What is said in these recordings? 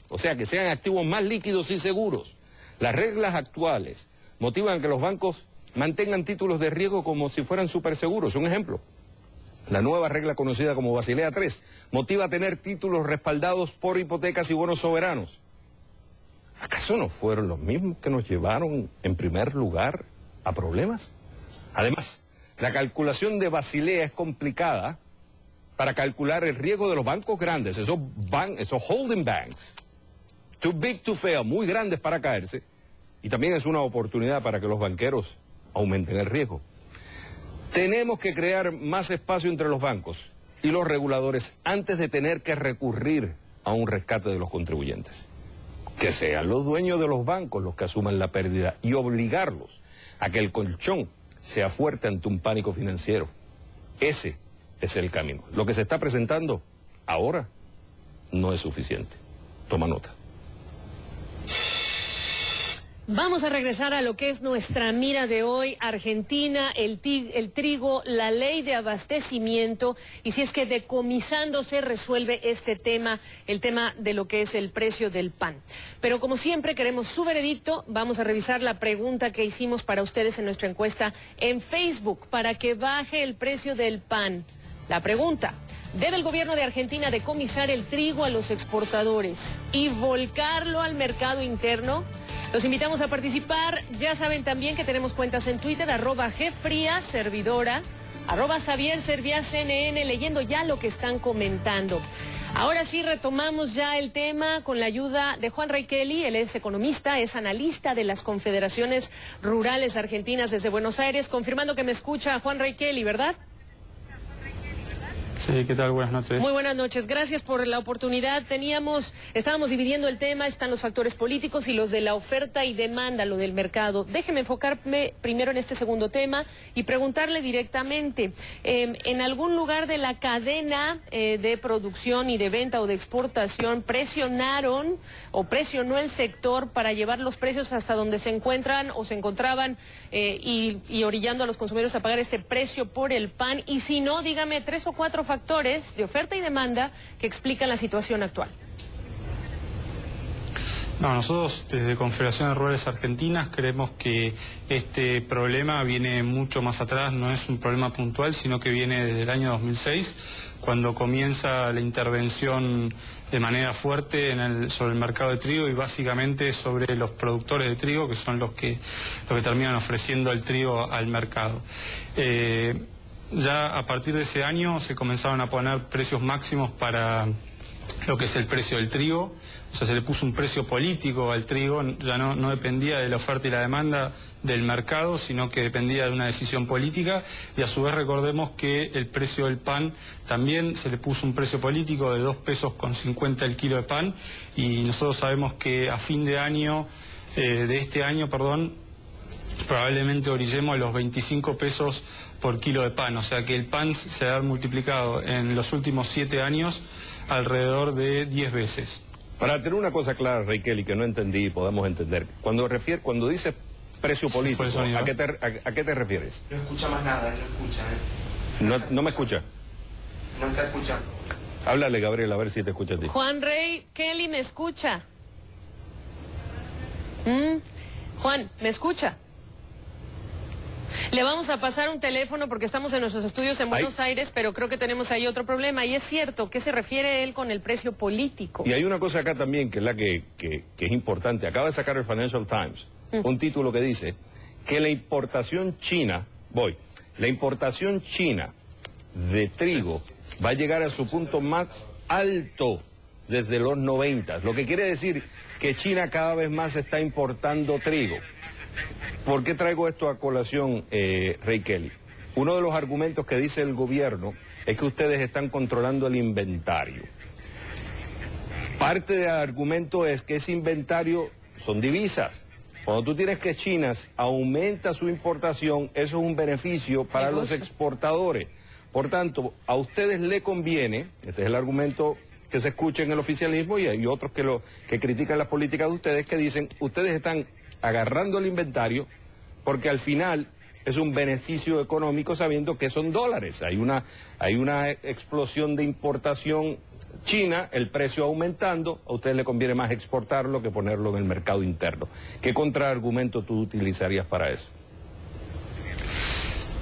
o sea, que sean activos más líquidos y seguros. Las reglas actuales motivan que los bancos mantengan títulos de riesgo como si fueran superseguros. Un ejemplo, la nueva regla conocida como Basilea III motiva a tener títulos respaldados por hipotecas y bonos soberanos. ¿Acaso no fueron los mismos que nos llevaron en primer lugar a problemas? Además, la calculación de Basilea es complicada para calcular el riesgo de los bancos grandes, esos holding banks, too big to fail, muy grandes para caerse, y también es una oportunidad para que los banqueros aumenten el riesgo. Tenemos que crear más espacio entre los bancos y los reguladores antes de tener que recurrir a un rescate de los contribuyentes. Que sean los dueños de los bancos los que asuman la pérdida y obligarlos a que el colchón sea fuerte ante un pánico financiero. Ese es el camino. Lo que se está presentando ahora no es suficiente. Toma nota. Vamos a regresar a lo que es nuestra mira de hoy, Argentina, el trigo, la ley de abastecimiento, y si es que decomisando se resuelve este tema, el tema de lo que es el precio del pan. Pero como siempre queremos su veredicto, vamos a revisar la pregunta que hicimos para ustedes en nuestra encuesta en Facebook, para que baje el precio del pan. La pregunta: ¿debe el gobierno de Argentina decomisar el trigo a los exportadores y volcarlo al mercado interno? Los invitamos a participar. Ya saben también que tenemos cuentas en Twitter, @gfrias, servidora, @XavierServiasCNN, leyendo ya lo que están comentando. Ahora sí retomamos ya el tema con la ayuda de Juan Reykeli. Él es economista, es analista de las confederaciones rurales argentinas desde Buenos Aires, confirmando que me escucha Juan Reykeli, ¿verdad? Sí, ¿qué tal? Buenas noches. Muy buenas noches, gracias por la oportunidad. Estábamos dividiendo el tema, están los factores políticos y los de la oferta y demanda, lo del mercado. Déjeme enfocarme primero en este segundo tema y preguntarle directamente, ¿en algún lugar de la cadena de producción y de venta o de exportación presionó el sector para llevar los precios hasta donde se encuentran o se encontraban y orillando a los consumidores a pagar este precio por el pan? Y si no, dígame 3 o 4 factores de oferta y demanda que explican la situación actual. No, nosotros desde Confederaciones Rurales Argentinas creemos que este problema viene mucho más atrás, no es un problema puntual, sino que viene desde el año 2006, cuando comienza la intervención de manera fuerte sobre el mercado de trigo y básicamente sobre los productores de trigo, que son los que terminan ofreciendo el trigo al mercado. Ya a partir de ese año se comenzaron a poner precios máximos para lo que es el precio del trigo, o sea, se le puso un precio político al trigo, ya no dependía de la oferta y la demanda del mercado, sino que dependía de una decisión política, y a su vez recordemos que el precio del pan también se le puso un precio político de 2,50 pesos el kilo de pan, y nosotros sabemos que a fin de año, probablemente orillemos a los 25 pesos por kilo de pan, o sea que el pan se ha multiplicado en los últimos 7 años alrededor de 10 veces. Para tener una cosa clara, Reykeli, que no entendí y podamos entender, cuando dices precio político, ¿a qué te refieres? No escucha más nada, no escucha, No me escucha. No está escuchando. Háblale, Gabriel, a ver si te escucha a ti. Juan Reykeli, ¿me escucha? Juan, ¿me escucha? Le vamos a pasar un teléfono porque estamos en nuestros estudios en Buenos Aires, pero creo que tenemos ahí otro problema. Y es cierto, ¿qué se refiere él con el precio político? Y hay una cosa acá también que es la que es importante. Acaba de sacar el Financial Times un título que dice que la importación china de trigo va a llegar a su punto más alto desde los 90. Lo que quiere decir que China cada vez más está importando trigo. ¿Por qué traigo esto a colación, Reykeli? Uno de los argumentos que dice el gobierno es que ustedes están controlando el inventario. Parte del argumento es que ese inventario son divisas. Cuando tú tienes que China aumenta su importación, eso es un beneficio para los exportadores. Por tanto, a ustedes le conviene, este es el argumento que se escucha en el oficialismo y hay otros que critican las políticas de ustedes, que dicen, ustedes están agarrando el inventario porque al final es un beneficio económico sabiendo que son dólares. Hay una explosión de importación China, el precio aumentando, a ustedes les conviene más exportarlo que ponerlo en el mercado interno. ¿Qué contraargumento tú utilizarías para eso?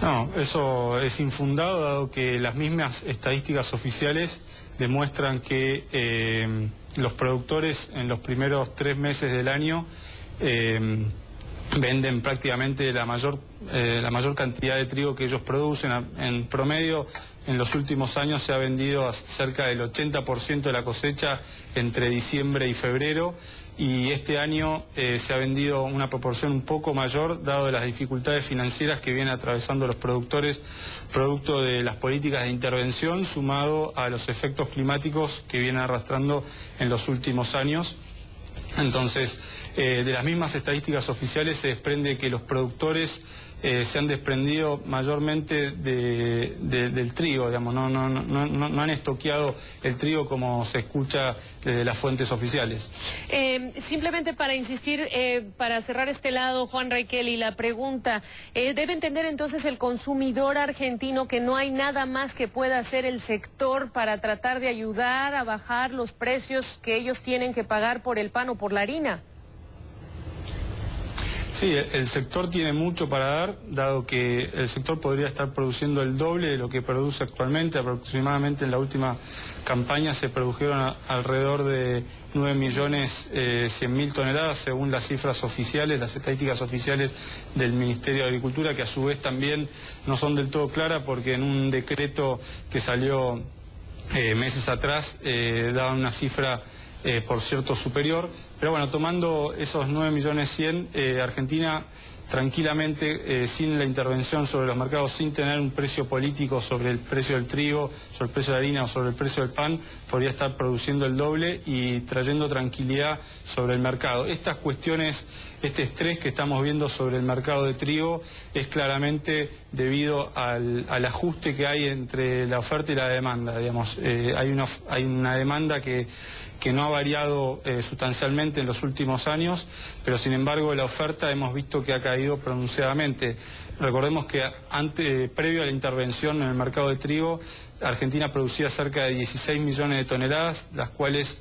No, eso es infundado, dado que las mismas estadísticas oficiales demuestran que los productores en los primeros 3 meses del año venden prácticamente la mayor cantidad de trigo que ellos producen. En promedio, en los últimos años se ha vendido cerca del 80% de la cosecha entre diciembre y febrero, y este año se ha vendido una proporción un poco mayor, dado las dificultades financieras que vienen atravesando los productores, producto de las políticas de intervención, sumado a los efectos climáticos que vienen arrastrando en los últimos años. Entonces, de las mismas estadísticas oficiales se desprende que los productores se han desprendido mayormente del trigo, digamos, no han estoqueado el trigo como se escucha desde las fuentes oficiales. Simplemente para insistir, para cerrar este lado, Juan Raiceli, la pregunta, ¿debe entender entonces el consumidor argentino que no hay nada más que pueda hacer el sector para tratar de ayudar a bajar los precios que ellos tienen que pagar por el pan o por la harina? Sí, el sector tiene mucho para dar, dado que el sector podría estar produciendo el doble de lo que produce actualmente. Aproximadamente en la última campaña se produjeron alrededor de 9.100.000 toneladas, según las cifras oficiales, las estadísticas oficiales del Ministerio de Agricultura, que a su vez también no son del todo claras, porque en un decreto que salió meses atrás daban una cifra por cierto superior. Pero bueno, tomando esos 9.100.000, Argentina tranquilamente, sin la intervención sobre los mercados, sin tener un precio político sobre el precio del trigo, sobre el precio de la harina o sobre el precio del pan, podría estar produciendo el doble y trayendo tranquilidad sobre el mercado. Estas cuestiones, este estrés que estamos viendo sobre el mercado de trigo es claramente debido al ajuste que hay entre la oferta y la demanda. Digamos, hay una demanda que no ha variado sustancialmente en los últimos años, pero sin embargo la oferta hemos visto que ha caído pronunciadamente. Recordemos que previo a la intervención en el mercado de trigo, Argentina producía cerca de 16 millones de toneladas, las cuales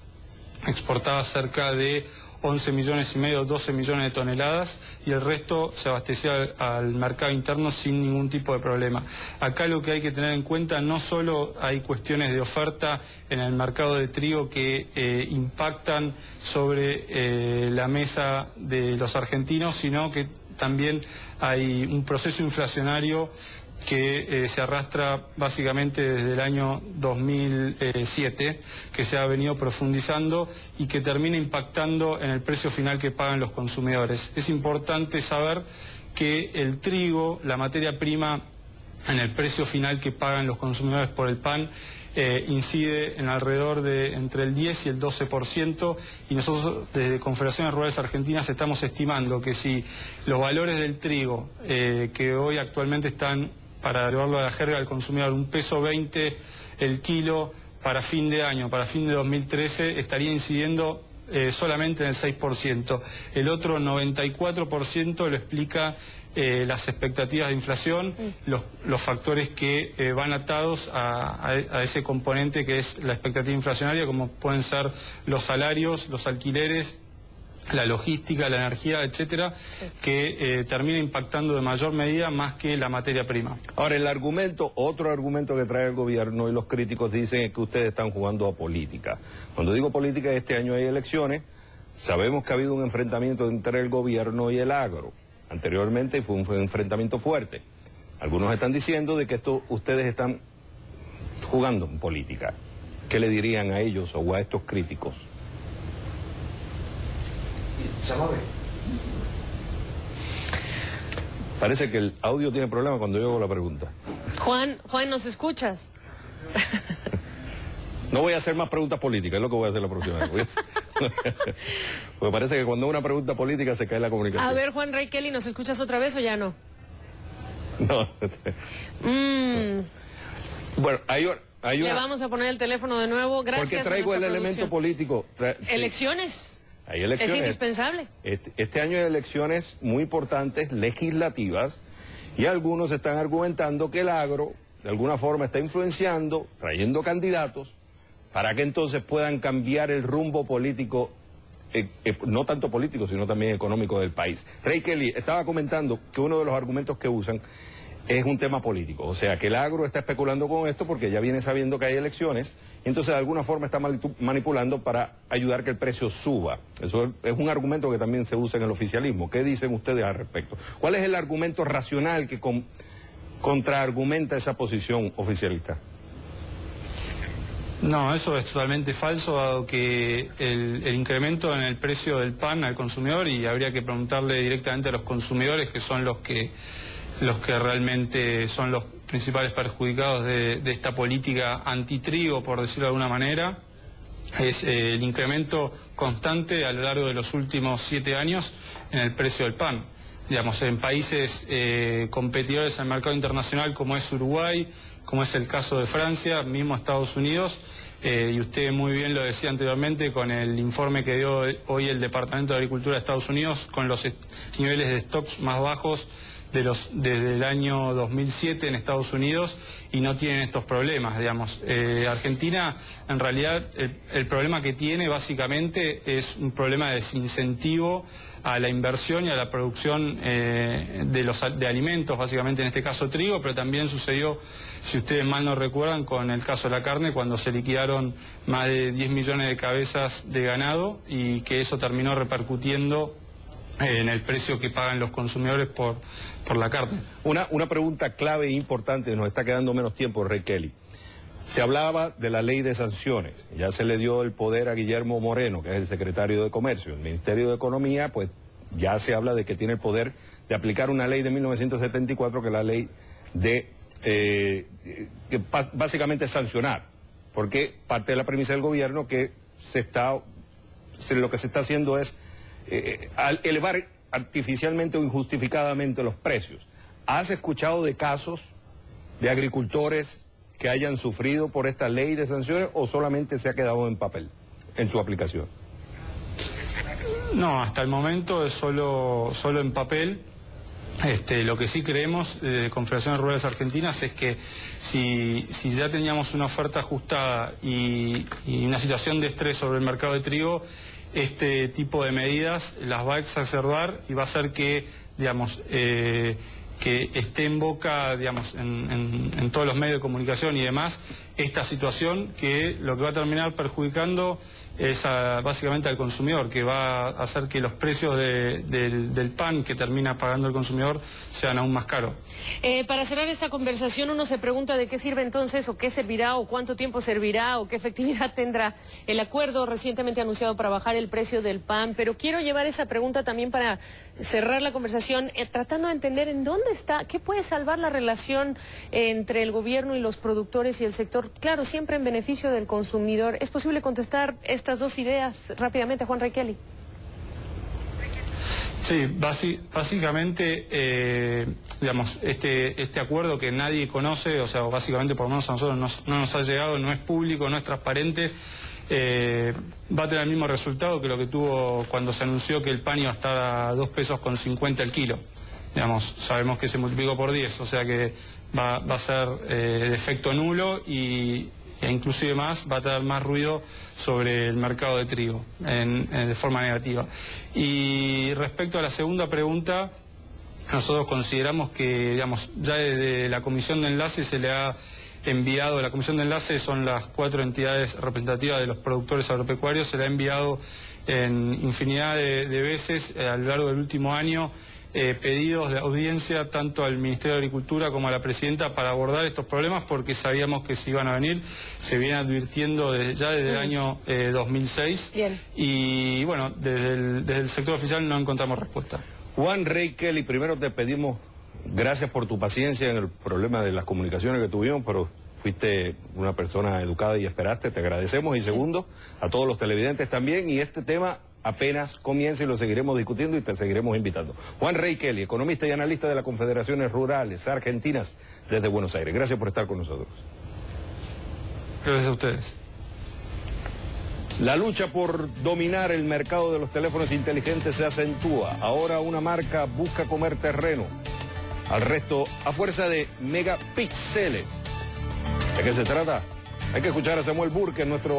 exportaba cerca de 11 millones y medio, 12 millones de toneladas, y el resto se abastecía al mercado interno sin ningún tipo de problema. Acá lo que hay que tener en cuenta, no solo hay cuestiones de oferta en el mercado de trigo que impactan sobre la mesa de los argentinos, sino que también hay un proceso inflacionario que se arrastra básicamente desde el año 2007, que se ha venido profundizando y que termina impactando en el precio final que pagan los consumidores. Es importante saber que el trigo, la materia prima, en el precio final que pagan los consumidores por el pan, incide en alrededor de entre el 10 y el 12%, y nosotros desde Confederaciones Rurales Argentinas estamos estimando que si los valores del trigo, que hoy actualmente están, para llevarlo a la jerga del consumidor, $1,20 el kilo, para fin de año, para fin de 2013, estaría incidiendo solamente en el 6%. El otro 94% lo explica las expectativas de inflación, los factores que van atados a ese componente que es la expectativa inflacionaria, como pueden ser los salarios, los alquileres, la logística, la energía, etcétera, que termina impactando de mayor medida más que la materia prima. Ahora, otro argumento que trae el gobierno y los críticos dicen es que ustedes están jugando a política. Cuando digo política, este año hay elecciones, sabemos que ha habido un enfrentamiento entre el gobierno y el agro. Anteriormente fue un enfrentamiento fuerte. Algunos están diciendo de que ustedes están jugando en política. ¿Qué le dirían a ellos o a estos críticos? Parece que el audio tiene problema cuando yo hago la pregunta. Juan, ¿nos escuchas? No voy a hacer más preguntas políticas, es lo que voy a hacer la próxima vez. Porque parece que cuando una pregunta política se cae la comunicación. A ver, Juan Raiceli, ¿nos escuchas otra vez o ya no? No. Bueno, hay una... Le vamos a poner el teléfono de nuevo. Gracias. Porque traigo el elemento político. ¿Elecciones? Hay elecciones. Es indispensable. Este año hay elecciones muy importantes, legislativas, y algunos están argumentando que el agro de alguna forma está influenciando, trayendo candidatos para que entonces puedan cambiar el rumbo político, no tanto político, sino también económico del país. Ray Kelly estaba comentando que uno de los argumentos que usan es un tema político, o sea que el agro está especulando con esto porque ya viene sabiendo que hay elecciones, y entonces de alguna forma está manipulando para ayudar que el precio suba. Eso es un argumento que también se usa en el oficialismo. ¿Qué dicen ustedes al respecto? ¿Cuál es el argumento racional que contraargumenta esa posición oficialista? No, eso es totalmente falso, dado que el incremento en el precio del pan al consumidor, y habría que preguntarle directamente a los consumidores, que son los que realmente son los principales perjudicados de esta política antitrigo, por decirlo de alguna manera, es el incremento constante a lo largo de los últimos 7 años en el precio del pan. Digamos, en países competidores al mercado internacional como es Uruguay, como es el caso de Francia, mismo Estados Unidos, y usted muy bien lo decía anteriormente con el informe que dio hoy el Departamento de Agricultura de Estados Unidos, con los niveles de stocks más bajos desde el año 2007 en Estados Unidos, y no tienen estos problemas, digamos. Argentina, en realidad, el problema que tiene básicamente es un problema de desincentivo a la inversión y a la producción de alimentos, básicamente en este caso trigo, pero también sucedió, si ustedes mal no recuerdan, con el caso de la carne, cuando se liquidaron más de 10 millones de cabezas de ganado, y que eso terminó repercutiendo en el precio que pagan los consumidores por la carne. Una pregunta clave e importante, nos está quedando menos tiempo, Ray Kelly. Se hablaba de la ley de sanciones, ya se le dio el poder a Guillermo Moreno, que es el secretario de Comercio. El Ministerio de Economía, pues ya se habla de que tiene el poder de aplicar una ley de 1974, que es la ley de, que básicamente es sancionar, porque parte de la premisa del gobierno que lo que se está haciendo es elevar artificialmente o injustificadamente los precios. ¿Has escuchado de casos de agricultores que hayan sufrido por esta ley de sanciones, o solamente se ha quedado en papel en su aplicación? No, hasta el momento es solo en papel. Lo que sí creemos de Confederaciones Rurales Argentinas es que si ya teníamos una oferta ajustada y una situación de estrés sobre el mercado de trigo, este tipo de medidas las va a exacerbar y va a hacer que, digamos, que esté en boca, digamos, en todos los medios de comunicación y demás, esta situación que lo que va a terminar perjudicando es básicamente al consumidor, que va a hacer que los precios del pan que termina pagando el consumidor sean aún más caros. Para cerrar esta conversación, uno se pregunta de qué sirve entonces, o qué servirá, o cuánto tiempo servirá, o qué efectividad tendrá el acuerdo recientemente anunciado para bajar el precio del pan. Pero quiero llevar esa pregunta también para cerrar la conversación, tratando de entender en dónde está, qué puede salvar la relación entre el gobierno y los productores y el sector, claro, siempre en beneficio del consumidor. ¿Es posible contestar estas dos ideas rápidamente, Juan Ray Kelly? Sí, básicamente, digamos, este acuerdo que nadie conoce, o sea, básicamente por lo menos a nosotros no nos ha llegado, no es público, no es transparente, va a tener el mismo resultado que lo que tuvo cuando se anunció que el pan iba a estar a 2,50 pesos el kilo. Digamos, sabemos que se multiplicó por 10, o sea que va a ser de efecto nulo e inclusive más, va a traer más ruido sobre el mercado de trigo de forma negativa. Y respecto a la segunda pregunta, nosotros consideramos que, digamos, ya desde la Comisión de Enlace se le ha enviado, la Comisión de Enlace son las 4 entidades representativas de los productores agropecuarios, se le ha enviado en infinidad de veces a lo largo del último año pedidos de audiencia tanto al Ministerio de Agricultura como a la Presidenta para abordar estos problemas, porque sabíamos que se iban a venir, se viene advirtiendo desde el año 2006. Bien. Y bueno, desde el sector oficial no encontramos respuesta. Juan Ray Kelly, primero te pedimos gracias por tu paciencia en el problema de las comunicaciones que tuvimos, pero fuiste una persona educada y esperaste, te agradecemos. Y segundo, a todos los televidentes también, y este tema apenas comienza y lo seguiremos discutiendo y te seguiremos invitando. Juan Ray Kelly, economista y analista de las Confederaciones Rurales Argentinas desde Buenos Aires. Gracias por estar con nosotros. Gracias a ustedes. La lucha por dominar el mercado de los teléfonos inteligentes se acentúa. Ahora una marca busca comer terreno al resto a fuerza de megapíxeles. ¿De qué se trata? Hay que escuchar a Samuel Burke, nuestro